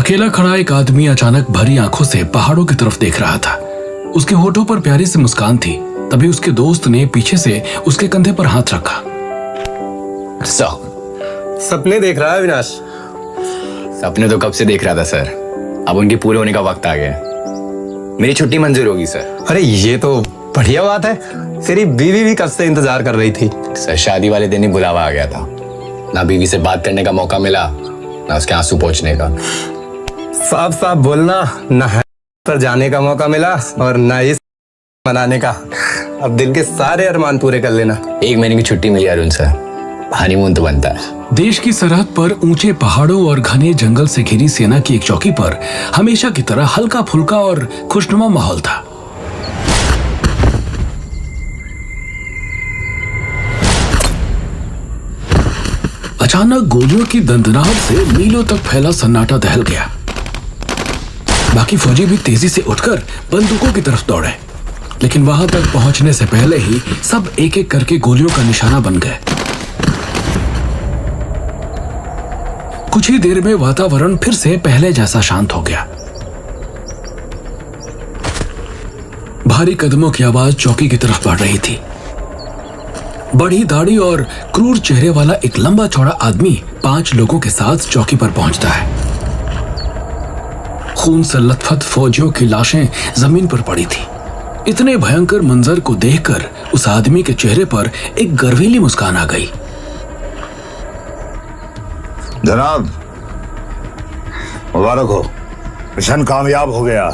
अकेला खड़ा एक आदमी अचानक भरी आंखों से पहाड़ों की तरफ देख रहा था। उसके होठों पर प्यारी सी मुस्कान थी। तभी उसके दोस्त ने पीछे से उसके कंधे पर हाथ रखा। सपने देख रहा है अविनाश? सपने तो कब से देख रहा था सर, अब उनके पूरे होने का वक्त आ गया। मेरी छुट्टी मंजूर होगी सर। अरे ये तो बढ़िया बात है। तेरी बीवी भी कब से इंतजार कर रही थी। सर शादी वाले दिन ही बुलावा आ गया था। ना बीवी से बात करने का मौका मिला, ना उसके आंसू पोंछने का। साफ साफ बोलना, ना है पर जाने का मौका मिला और ना इस मनाने का। अब दिल के सारे अरमान पूरे कर लेना। 1 महीने की छुट्टी मिली अरुण सर, हनीमून तो बनता है। देश की सरहद पर ऊंचे पहाड़ों और घने जंगल से घिरी सेना की एक चौकी पर हमेशा की तरह हल्का फुल्का और खुशनुमा माहौल था। अचानक गोलियों की दंदनाहट से मीलों तक फैला सन्नाटा दहल गया। बाकी फौजी भी तेजी से उठकर बंदूकों की तरफ दौड़े, लेकिन वहां तक पहुंचने से पहले ही सब एक एक करके गोलियों का निशाना बन गए। कुछ ही देर में वातावरण फिर से पहले जैसा शांत हो गया। भारी कदमों की आवाज चौकी की तरफ बढ़ रही थी। बड़ी दाढ़ी और क्रूर चेहरे वाला एक लंबा चौड़ा आदमी 5 लोगों के साथ चौकी पर पहुंचता है। खून से लथपथ फौजियों की लाशें जमीन पर पड़ी थी। इतने भयंकर मंजर को देखकर उस आदमी के चेहरे पर एक गर्वीली मुस्कान आ गई। जनाब, मुबारक हो, मिशन कामयाब हो गया।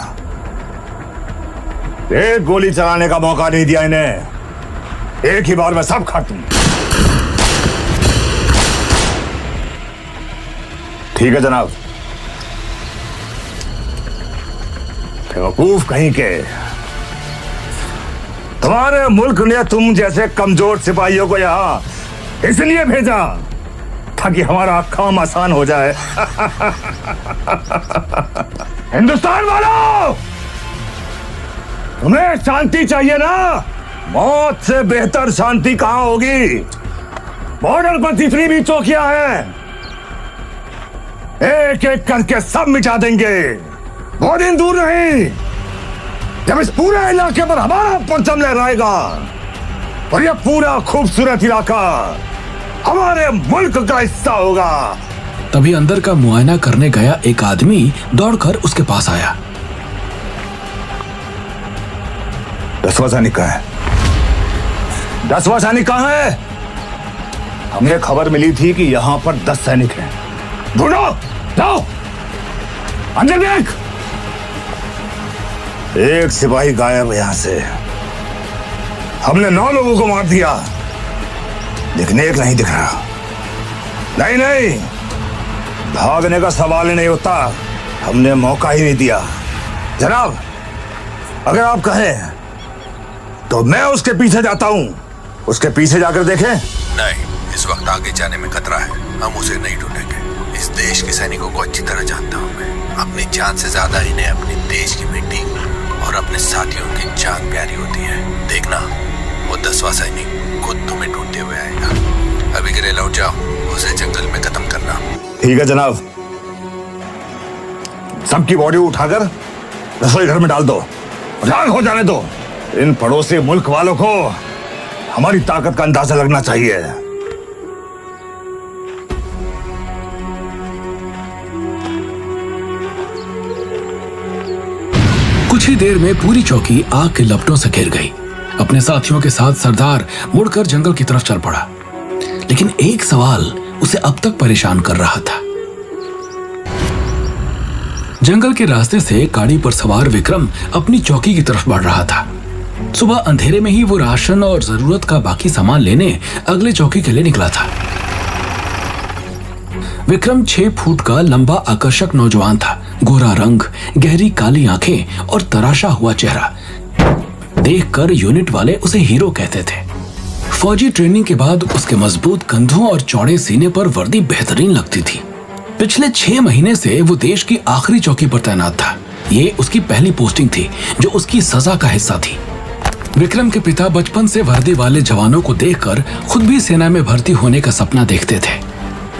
एक गोली चलाने का मौका नहीं दिया इन्हें, एक ही बार में सब खत्म। ठीक है जनाब। बेवकूफ कहीं के, तुम्हारे मुल्क ने तुम जैसे कमजोर सिपाहियों को यहां इसलिए भेजा ताकि हमारा काम आसान हो जाए। हिंदुस्तान वालों, तुम्हें शांति चाहिए ना? मौत से बेहतर शांति कहां होगी? बॉर्डर पर जितनी भी चौकियां हैं, एक एक करके सब मिटा देंगे। वो दिन दूर नहीं जब इस पूरे इलाके पर हमारा परचम लहराएगा और यह पूरा खूबसूरत इलाका हमारे मुल्क का हिस्सा होगा। तभी अंदर का मुआयना करने गया एक आदमी दौड़कर उसके पास आया। 10वां सैनिक कहाँ है? 10वां सैनिक कहाँ है? हमें खबर मिली थी कि यहाँ पर 10 सैनिक हैं। ढूंढो, जाओ अंदर देख। एक सिपाही गायब यहां से। हमने 9 लोगों को मार दिया, लेकिन एक नहीं दिख रहा। नहीं नहीं, भागने का सवाल ही नहीं होता, हमने मौका ही नहीं दिया। जनाब, अगर आप कहें तो मैं उसके पीछे जाता हूं। उसके पीछे जाकर देखें। नहीं, इस वक्त आगे जाने में खतरा है, हम उसे नहीं ढूंढेंगे। इस देश के सैनिकों को अच्छी तरह जानता हूं मैं। अपनी जान से ज्यादा इन्हें अपने देश की मिट्टी और अपने साथियों की जान प्यारी होती है। देखना, वो 10वां सैनिक खुद तुम्हें ढूंढते हुए आएगा। अभी के लिए लौट जाओ, उसे जंगल में खत्म करना। ठीक है जनाब। सबकी बॉडी उठाकर रसोई घर में डाल दो, राख हो जाने दो। इन पड़ोसी मुल्क वालों को हमारी ताकत का अंदाजा लगना चाहिए। कुछ ही देर में पूरी चौकी आग के लपटों से घिर गई। अपने साथियों के साथ सरदार मुड़कर जंगल की तरफ चल पड़ा, लेकिन एक सवाल उसे अब तक परेशान कर रहा था। जंगल के रास्ते से गाड़ी पर सवार विक्रम अपनी चौकी की तरफ बढ़ रहा था। सुबह अंधेरे में ही वो राशन और जरूरत का बाकी सामान लेने अगले चौकी के लिए निकला था। विक्रम 6 फुट का लंबा आकर्षक नौजवान था। गोरा रंग, गहरी काली आंखें और तराशा हुआ चेहरा। देखकर यूनिट वाले उसे हीरो कहते थे। फौजी ट्रेनिंग के बाद उसके मजबूत कंधों और चौड़े सीने पर वर्दी बेहतरीन लगती थी। पिछले 6 महीने से वो देश की आखिरी चौकी पर तैनात था। ये उसकी पहली पोस्टिंग थी जो उसकी सजा का हिस्सा थी। विक्रम के पिता बचपन से वर्दी वाले जवानों को देखकर खुद भी सेना में भर्ती होने का सपना देखते थे।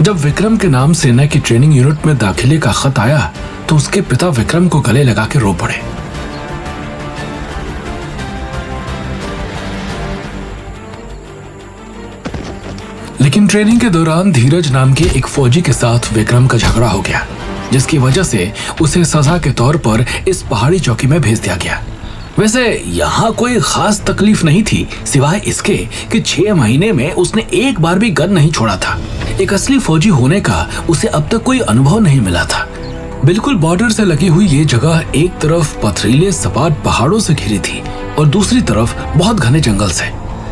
जब विक्रम के नाम सेना की ट्रेनिंग यूनिट में दाखिले का खत आया तो उसके पिता विक्रम को गले लगा के रो पड़े। लेकिन ट्रेनिंग के दौरान धीरज नाम के एक फौजी के साथ विक्रम का झगड़ा हो गया, जिसकी वजह से उसे सजा के तौर पर इस पहाड़ी चौकी में भेज दिया गया। वैसे यहाँ कोई खास तकलीफ नहीं थी, सिवाय इसके कि 6 महीने में उसने एक बार भी गन नहीं छोड़ा था। एक असली फौजी होने का उसे अब तक कोई अनुभव नहीं मिला था। बिल्कुल बॉर्डर से लगी हुई ये जगह एक तरफ पथरीले सपाट पहाड़ों से घिरी थी और दूसरी तरफ बहुत घने जंगल से।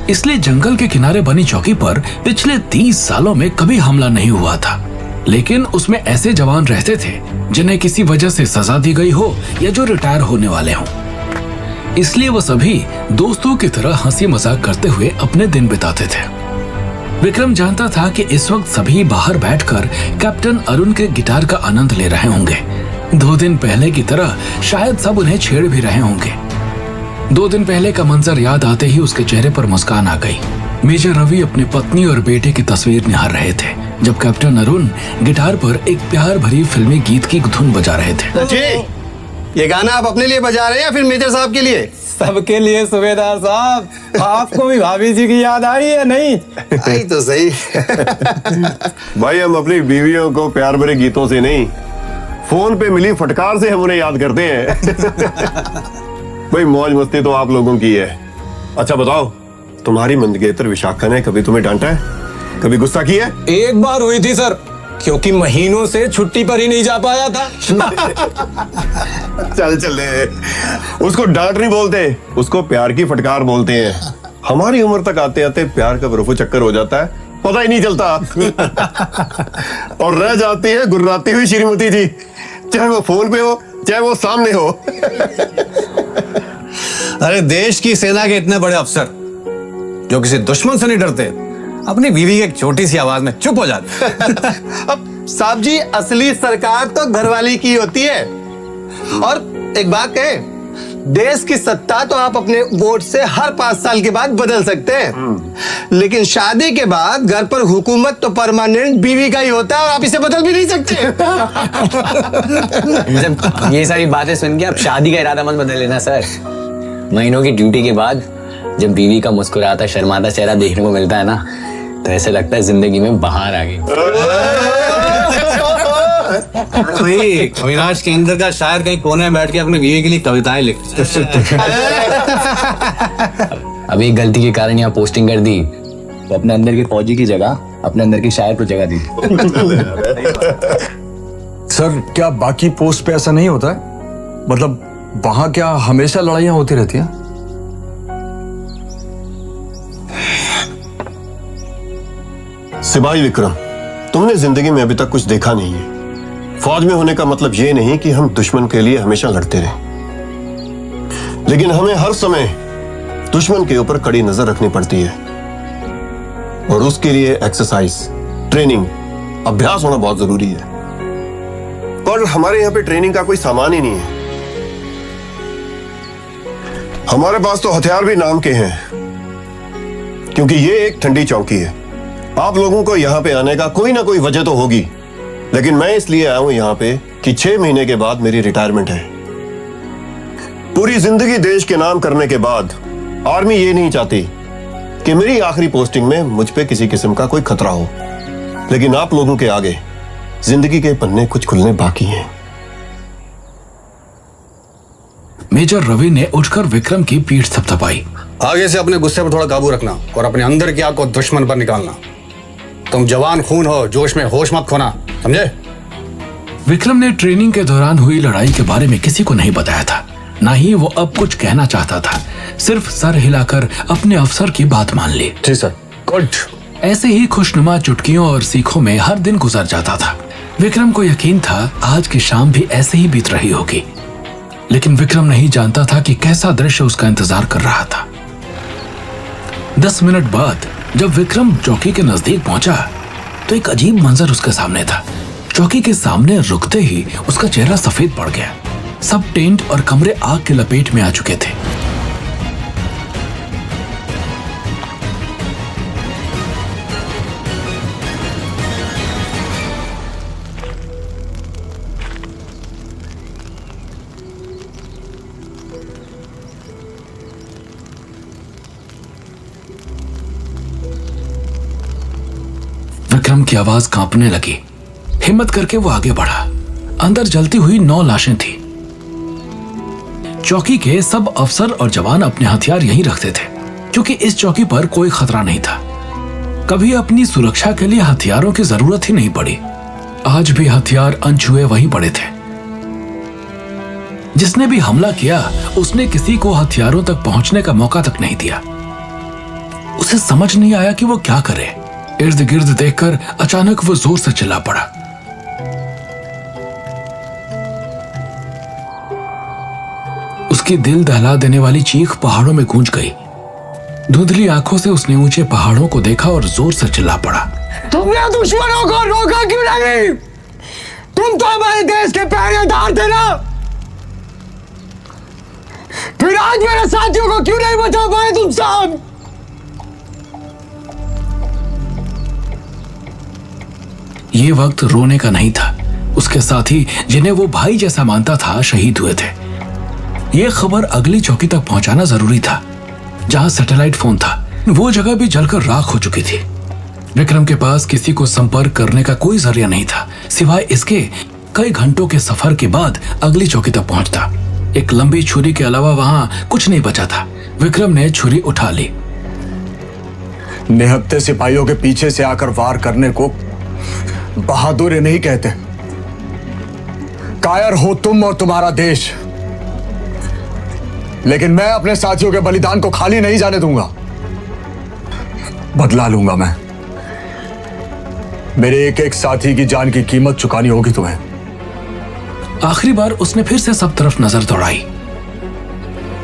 इसलिए जंगल के किनारे बनी चौकी पर पिछले 30 सालों में कभी हमला नहीं हुआ था। लेकिन उसमें ऐसे जवान रहते थे जिन्हें किसी वजह से सजा दी गई हो या जो रिटायर होने वाले हों। इसलिए वो सभी दोस्तों की तरह हंसी मजाक करते हुए अपने दिन बिताते थे। विक्रम जानता था कि इस वक्त सभी बाहर बैठकर कैप्टन अरुण के गिटार का आनंद ले रहे होंगे। 2 दिन पहले की तरह शायद सब उन्हें छेड़ भी रहे होंगे। 2 दिन पहले का मंजर याद आते ही उसके चेहरे पर मुस्कान आ गई। मेजर रवि अपनी पत्नी और बेटे की तस्वीर निहार रहे थे जब कैप्टन अरुण गिटार पर एक प्यार भरी फिल्मी गीत की धुन बजा रहे थे। जी, ये गाना आप अपने लिए बजा रहे हैं या फिर मेजर साहब के लिए? सबके लिए सूबेदार साहब। आपको भी भाभी जी की याद आई है नहीं? आई तो सही। भाई हम अपनी बीवियों को प्यार भरे गीतों से नहीं, फोन पे मिली फटकार से हम उन्हें याद करते हैं। भाई मौज मस्ती तो आप लोगों की है। अच्छा बताओ, तुम्हारी मंदगेतर विशाखा ने कभी तुम्हें डांटा है, कभी गुस्सा किया है? एक बार हुई थी सर, क्योंकि महीनों से छुट्टी पर ही नहीं जा पाया था। चल उसको डांट नहीं बोलते, उसको प्यार की फटकार बोलते हैं। हमारी उम्र तक आते आते प्यार का बर्फो चक्कर हो जाता है, पता ही नहीं चलता। और रह जाती है गुर्राती हुई श्रीमती जी, चाहे वो फोन पे हो चाहे वो सामने हो। अरे देश की सेना के इतने बड़े अफसर जो किसी दुश्मन से नहीं डरते, अपनी बीवी की एक छोटी सी आवाज में चुप हो जाते। अब साहब जी, असली सरकार तो घरवाली की होती है। और एक बात कहे, देश की सत्ता तो आप अपने वोट से हर 5 साल के बाद बदल सकते हैं, लेकिन शादी के बाद घर पर हुकूमत तो परमानेंट बीवी का ही होता है और आप इसे बदल भी नहीं सकते। ये सारी बातें सुन के अब शादी का इरादा मत बदल लेना सर। महीनों की ड्यूटी के बाद जब बीवी का मुस्कुराता शर्माता चेहरा देखने को मिलता है ना, तो ऐसे लगता है जिंदगी में बहार आ गई। अविनाश केंद्र का शायर कहीं कोने में बैठ के अपनी बीवी के लिए कविताएं लिखते। अभी एक गलती के कारण यहाँ पोस्टिंग कर दी, तो अपने अंदर के फौजी की जगह अपने अंदर के शायर को जगह दी। सर, क्या बाकी पोस्ट पे ऐसा नहीं होता है? मतलब वहां क्या हमेशा लड़ाइयां होती रहती हैं? सिपाही विक्रम, तुमने जिंदगी में अभी तक कुछ देखा नहीं है। फौज में होने का मतलब ये नहीं कि हम दुश्मन के लिए हमेशा लड़ते रहें, लेकिन हमें हर समय दुश्मन के ऊपर कड़ी नजर रखनी पड़ती है। और उसके लिए एक्सरसाइज, ट्रेनिंग, अभ्यास होना बहुत जरूरी है। और हमारे यहाँ पे ट्रेनिंग का कोई सामान ही नहीं है। हमारे पास तो हथियार भी नाम के हैं, क्योंकि ये एक ठंडी चौकी है। आप लोगों को यहाँ पे आने का कोई ना कोई वजह तो होगी, लेकिन मैं इसलिए आया हूं यहाँ पे कि 6 महीने के बाद मेरी रिटायरमेंट है। पूरी जिंदगी देश के नाम करने के बाद आर्मी ये नहीं चाहती कि मेरी आखिरी पोस्टिंग में मुझ पे किसी किस्म का कोई खतरा हो। लेकिन आप लोगों के आगे जिंदगी के पन्ने कुछ खुलने बाकी हैं। मेजर रवि ने उठकर विक्रम की पीठ थपथपाई। आगे से अपने गुस्से पर थोड़ा काबू रखना और अपने अंदर की आग को दुश्मन पर निकालना। तुम जवान खून हो, जोश में होश मत खोना, समझे? विक्रम ने ट्रेनिंग के दौरान हुई लड़ाई के बारे में किसी को नहीं बताया था, ना ही वो अब कुछ कहना चाहता था। सिर्फ सर हिलाकर अपने अफसर की बात मान ली। जी सर। गुड। ऐसे ही खुशनुमा चुटकियों और सीखों में हर दिन गुजर जाता था। विक्रम को यकीन था आज की शाम भी ऐसे ही बीत रही होगी, लेकिन विक्रम नहीं जानता था कि कैसा दृश्य उसका इंतजार कर रहा था। 10 मिनट बाद जब विक्रम चौकी के नजदीक पहुंचा तो एक अजीब मंजर उसके सामने था। चौकी के सामने रुकते ही उसका चेहरा सफेद पड़ गया। सब टेंट और कमरे आग के लपेट में आ चुके थे। उनकी आवाज कांपने लगी। हिम्मत करके वो आगे बढ़ा। अंदर जलती हुई 9 लाशें थी। चौकी के सब अफसर और जवान अपने हथियार यहीं रखते थे, क्योंकि इस चौकी पर कोई खतरा नहीं था। कभी अपनी सुरक्षा के लिए हथियारों की जरूरत ही नहीं पड़ी। आज भी हथियार अनछुए वहीं पड़े थे। जिसने भी हमला किया उसने किसी को हथियारों तक पहुंचने का मौका तक नहीं दिया। उसे समझ नहीं आया कि वो क्या करे। इर्द गिर्द देखकर अचानक वो जोर से चिल्ला पड़ा। उसकी दिल दहला देने वाली चीख पहाड़ों में गूंज गई। धुंधली आंखों से उसने ऊंचे पहाड़ों को देखा और जोर से चिल्ला पड़ा। तुमने दुश्मनों को रोका क्यों नहीं? तुम तो हमारे देश के पहरेदार थे ना? फिर आज मेरे साथियों को क्यों नहीं बचा पाए तुम सब? ये वक्त रोने का नहीं था। उसके साथी जिन्हें वो भाई जैसा मानता था शहीद हुए थे। ये खबर अगली चौकी तक पहुंचाना जरूरी था, जहां सैटेलाइट फोन था। वो जगह भी जलकर राख हो चुकी थी। विक्रम के पास किसी को संपर्क करने का कोई जरिया नहीं था, सिवाय इसके कई घंटों के सफर के बाद अगली चौकी तक पहुंचता। एक लंबी छुरी के अलावा वहां कुछ नहीं बचा था। विक्रम ने छुरी उठा ली। निहत्थे सिपाहियों के पीछे से आकर वार करने को बहादुरी नहीं कहते। कायर हो तुम और तुम्हारा देश, लेकिन मैं अपने साथियों के बलिदान को खाली नहीं जाने दूंगा। बदला लूंगा मैं। मेरे एक एक साथी की जान की कीमत चुकानी होगी तुम्हें। आखिरी बार उसने फिर से सब तरफ नजर दौड़ाई।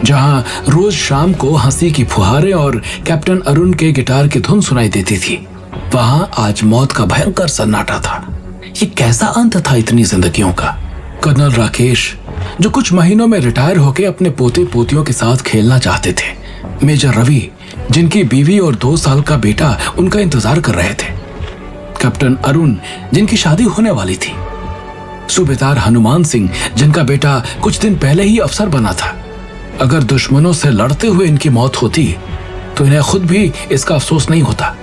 जहां रोज शाम को हंसी की फुहारें और कैप्टन अरुण के गिटार की धुन सुनाई देती थी, वहां आज मौत का भयंकर सन्नाटा था। ये कैसा अंत था इतनी जिंदगियों का? कर्नल राकेश, जो कुछ महीनों में रिटायर होकर अपने पोते पोतियों के साथ खेलना चाहते थे। मेजर रवि, जिनकी बीवी और 2 साल का बेटा उनका इंतजार कर रहे थे। कैप्टन अरुण, जिनकी शादी होने वाली थी। सूबेदार हनुमान सिंह, जिनका बेटा कुछ दिन पहले ही अफसर बना था। अगर दुश्मनों से लड़ते हुए इनकी मौत होती तो इन्हें खुद भी इसका अफसोस नहीं होता।